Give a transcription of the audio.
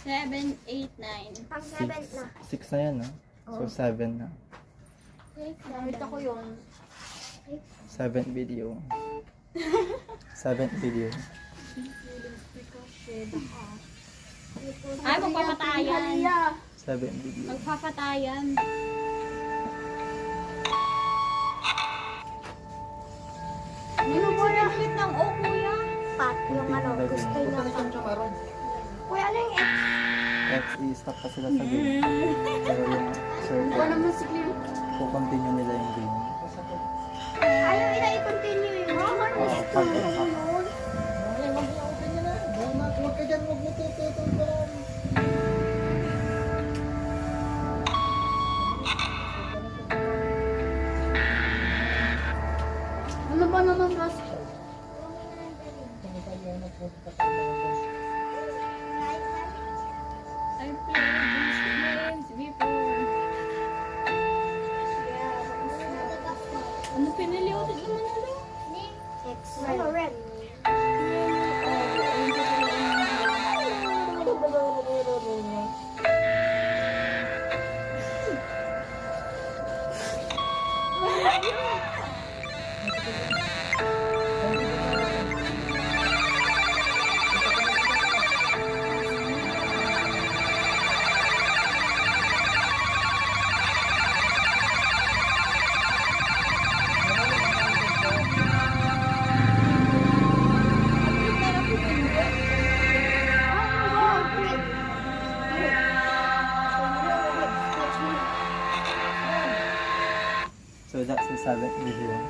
7, 8, 9. Pang 7 na. 6 na yan, no? So, 7 na. Nakita ko yun. 7 video. 7 video. Ay, magpapatayan. 7 video. Magpapatayan. Ano po na ulit ng O, kuya? Pat, yung ano, gusto niya. Kuya, ano yung X? X, i-stop pa sila sa game. Pero yung circle, si Cleo. kukontinue nila yung game. Ayaw ina i-continue yun. Oo, pag Huwag ka dyan, huwag mo tututulong. Ano ba naman, Ras? I played these games before. Ano pinili ulit naman nila? X. Ano, red? So that's the 7th video.